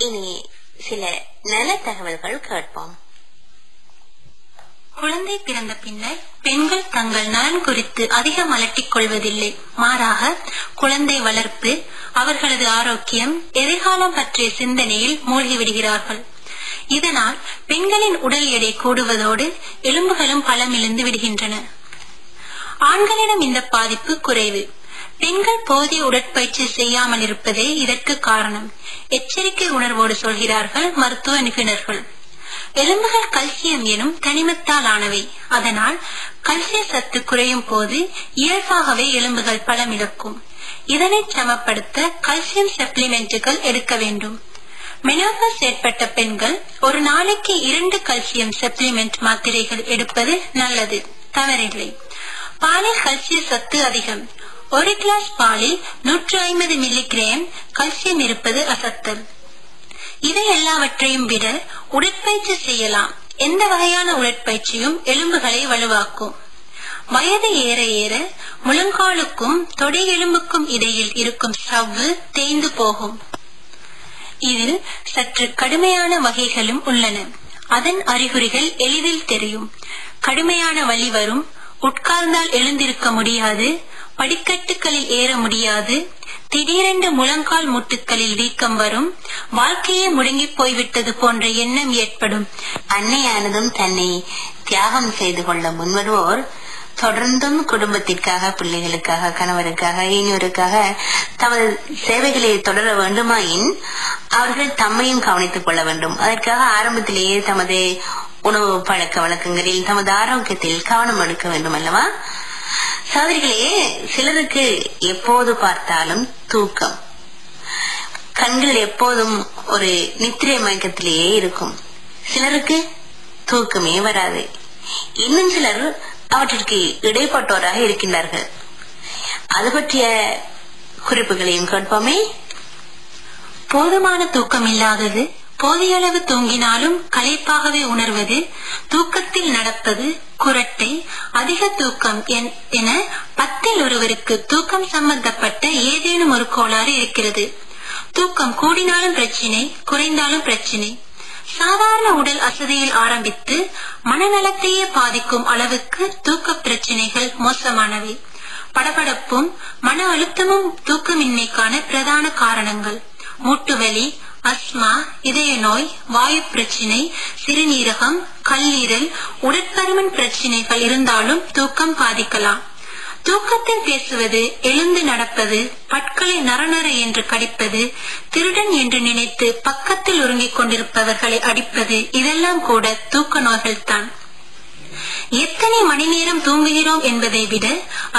இனி சில நல தகவல்கள் கேட்போம். குழந்தை பிறந்த பின்னர் பெண்கள் தங்கள் நலன் குறித்து அதிகம் அலட்டிக் கொள்வதில்லை. மாறாக குழந்தை வளர்ப்பு, அவர்களது ஆரோக்கியம், எதிர்காலம் பற்றிய சிந்தனையில் மூழ்கிவிடுகிறார்கள். இதனால் பெண்களின் உடல் எடை கூடுவதோடு எலும்புகளும் பலமிழந்து விடுகின்றன. ஆண்களிடம் இந்த பாதிப்பு குறைவு. பெண்கள் போதிய உடற்பயிற்சி செய்யாமல் இருப்பதே இதற்கு காரணம். எச்சரிக்கை உணர்வோடு சொல்கிறார்கள் மருத்துவ நிபுணர்கள். எலும்புகள் கல்சியம் எனும் தனிமத்தால் ஆனவை. அதனால் கல்சிய சத்து குறையும் போது இயல்பாகவே எலும்புகள் பலமிழக்கும். இதனை சமப்படுத்த கல்சியம் சப்ளிமெண்ட்டுகள் எடுக்க வேண்டும். மெனோபாஸ் ஏற்பட்ட பெண்கள் ஒரு நாளைக்கு 2 கல்சியம் சப்ளிமெண்ட் மாத்திரைகள் எடுப்பது நல்லது, தவறில்லை. பாலில் கல்சிய சத்து அதிகம். 1 கிளாஸ் பாலில் 150 மில்லிகிராம் கல்சியம் இருப்பது அசத்தல். இவை எல்லாவற்றையும் விட உடற்பயிற்சி செய்யலாம். எந்த வகையான உடற்பயிற்சியும் எலும்புகளை வலுவாக்கும். வயது ஏற ஏற முழங்காலுக்கும் தொடை எலும்புக்கும் இடையில் இருக்கும் சவ்வு தேய்ந்து போகும். இதில் சற்று கடுமையான வகைகளும் உள்ளன. அதன் அறிகுறிகள் எளிதில் தெரியும். கடுமையான வலி வரும். உட்கார்ந்தால் எழுந்திருக்க முடியாது. படிக்கட்டுகளில் ஏற முடியாது. திடீரென்று முழங்கால் மூட்டுகளில் வீக்கம் வரும். வாழ்க்கையே முடங்கி போய்விட்டது போன்ற எண்ணம் ஏற்படும். அன்னையானதும் தன்னை தியாகம் செய்து கொள்ள முன்வருவோர் தொடர்ந்தும் குடும்பத்திற்காக, பிள்ளைகளுக்காக, கணவருக்காக, இனியோருக்காக தமது சேவைகளை தொடர வேண்டுமாயின் அவர்கள் தம்மையும் கவனித்துக் கொள்ள வேண்டும். அதற்காக ஆரம்பத்திலேயே தமது உணவு பழக்க வழக்கங்களில், தமது ஆரோக்கியத்தில் கவனம் எடுக்க வேண்டும் அல்லவா? சகோதரிகளே, சிலருக்கு எப்போது பார்த்தாலும் தூக்கம், கண்கள் எப்போதும் ஒரு நித்திரை மயக்கத்திலேயே இருக்கும். சிலருக்கு தூக்கமே வராது. இன்னும் சிலர் அவற்றிற்கு இடைப்பட்டோராக இருக்கின்றார்கள். அது பற்றிய குறிப்புகளையும் கேட்போமே. போதுமான தூக்கம் இல்லாதது, போதிய அளவு தூங்கினாலும் களைப்பாகவே உணர்வது, தூக்கத்தில் நடப்பது, குரட்டை, அதிக தூக்கம் என 10 ஒருவருக்கு தூக்கம் சம்பந்தப்பட்ட ஏதேனும் ஒரு கோளாறு இருக்கிறது. தூக்கம் கூடினாலும் பிரச்சினை, குறைந்தாலும் பிரச்சினை. சாதாரண உடல் அசதியில் ஆரம்பித்து மனநலத்தையே பாதிக்கும் அளவுக்கு தூக்க பிரச்சனைகள் மோசமானவை. படபடப்பும் மன அழுத்தமும் தூக்கமின்மைக்கான பிரதான காரணங்கள். மூட்டுவலி, அஸ்மா, இதய நோய், வாயு பிரச்சினை, சிறுநீரகம், கல்லீரல், உடற்பருமன் பிரச்சினைகள் இருந்தாலும் தூக்கம் பாதிக்கலாம். தூக்கத்தில் பேசுவது, எழுந்து நடப்பது, பற்களை நரநர என்று கடிப்பது, திருடன் என்று நினைத்து பக்கத்தில் உறங்கிக் கொண்டிருப்பவர்களை அடிப்பது, இதெல்லாம் கூட தூக்க நோய்கள் தான். எத்தனை மணி நேரம் தூங்குகிறோம் என்பதை விட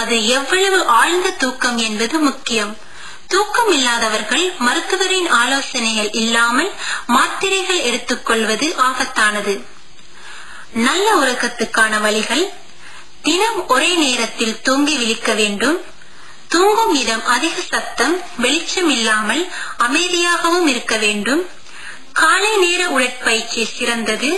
அது எவ்வளவு ஆழ்ந்த தூக்கம் என்பது முக்கியம். தூக்கம் இல்லாதவர்கள் மருத்துவரின் ஆலோசனைகள் இல்லாமல் மாத்திரைகள் எடுத்துக்கொள்வது ஆபத்தானது. நல்ல உறக்கத்துக்கான வழிகள்: தினம் ஒரே நேரத்தில் தூங்கி விழிக்க வேண்டும். தூங்கும் இடம் அதிக சத்தம், வெளிச்சம் இல்லாமல் அமைதியாகவும் இருக்க வேண்டும். காலை நேர உடற்பயிற்சி சிறந்தது.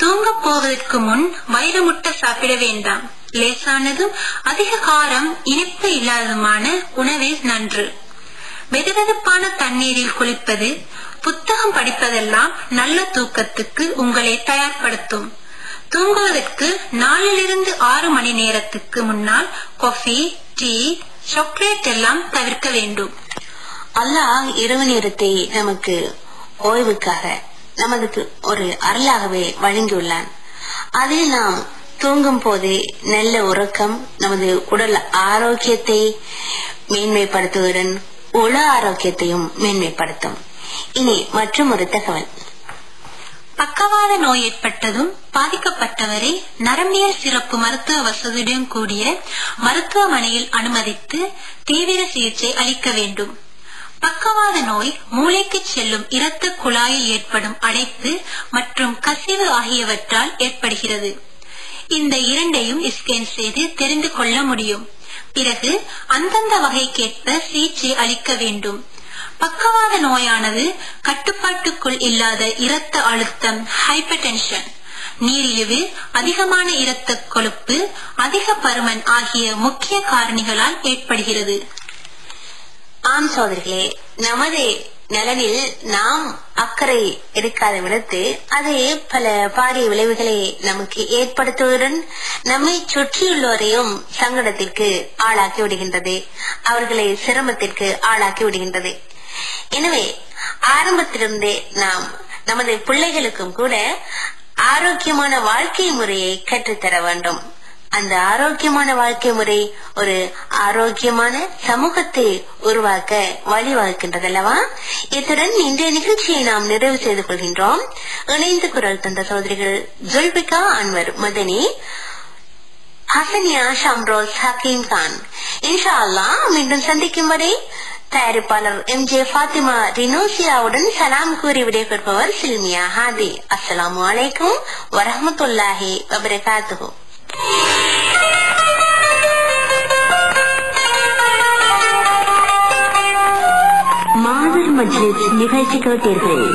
தூங்க போவதற்கு முன் வயிறு முட்டை சாப்பிட வேண்டாம். லேசானதும் அதிக காரம், இனிப்பு இல்லாததுமான உணவே நன்று. வெதுவெதுப்பான தண்ணீரில் குளிப்பது, புத்தகம் படிப்பதெல்லாம் நல்ல தூக்கத்துக்கு உங்களை தயார்படுத்தும். தூங்குவதற்கு 4 to 6 மணி நேரத்துக்கு முன்னால் காஃபி, டீ, சாக்லேட் எல்லாம் தவிர்க்க வேண்டும். அல்லாஹ் இரவு நேரத்தை நமக்கு ஓய்வுக்காக, நமக்கு ஒரு அருளாகவே வழங்கியுள்ளான். அதில் நாம் தூங்கும் போதே நல்ல உறக்கம் நமது உடல் ஆரோக்கியத்தை மேன்மைப்படுத்துவதுடன் உள ஆரோக்கியத்தையும் மேன்மைப்படுத்தும். இனி மற்றும் ஒரு தகவல். பக்கவாத நோய் ஏற்பட்டதும் பாதிக்கப்பட்டவரை நரம்பியல் சிறப்பு மருத்துவ வசதியுடன் கூடிய மருத்துவமனையில் அனுமதித்து தீவிர சிகிச்சை அளிக்க வேண்டும். பக்கவாத நோய் மூளைக்கு செல்லும் இரத்த குழாயில் ஏற்படும் அடைப்பு மற்றும் கசிவு ஆகியவற்றால் ஏற்படுகிறது. இந்த இரண்டையும் ஸ்கேன் செய்து தெரிந்து கொள்ள முடியும். பிறகு அந்தந்த வகைக்கேற்ப சிகிச்சை அளிக்க வேண்டும். பக்கவாத நோயானது கட்டுப்பாட்டுக்குள் இல்லாத இரத்த அழுத்தம், ஹைப்பர்டென்ஷன், நீரிழிவு, அதிகமான இரத்த கொழுப்பு, அதிக பருமன் ஆகிய முக்கிய காரணிகளால் ஏற்படுகிறது. ஆம் சோதரிகளே, நமது நலனில் நாம் அக்கறை எடுக்காத விடத்து அது பல பாரிய விளைவுகளை நமக்கு ஏற்படுத்துவதுடன் நம்மை சுற்றியுள்ளோரையும் சங்கடத்திற்கு ஆளாக்கி விடுகின்றது, அவர்களை சிரமத்திற்கு ஆளாக்கி விடுகின்றது. எனவே ஆரம்பத்திலிருந்தே நாம் நமது பிள்ளைகளுக்கும் கூட ஆரோக்கியமான வாழ்க்கை முறையை கற்றுத்தர வேண்டும். அந்த ஆரோக்கியமான வாழ்க்கை முறை ஒரு ஆரோக்கியமான சமூகத்தை உருவாக்க வழிவகுக்கின்றது அல்லவா? இத்துடன் இன்றைய நிகழ்ச்சியை நாம் நிறைவு செய்து கொள்கின்றோம். இணைந்து குரல் தந்த சகோதரிகள் ஜுல்பிகா அன்வர் மதனி, ஹசனியா ஷம்ரோஸ், ஹக்கீம் கான். இன்ஷா அல்லாஹ் மீண்டும் சந்திக்கும் வரை தயாரிப்பாளர் MJ ஃபாத்திமா ரினோசியாவுடன் சலாம் கூறி விடைபெறுபவர் சில்மியா ஹாதி. அஸ்ஸலாமு அலைக்கும் வரஹ்மத்துல்லாஹி வபரகாத்துஹு. மாதர் மஜ்லிஸ் நிகழ்ச்சி கேட்டீர்கள்.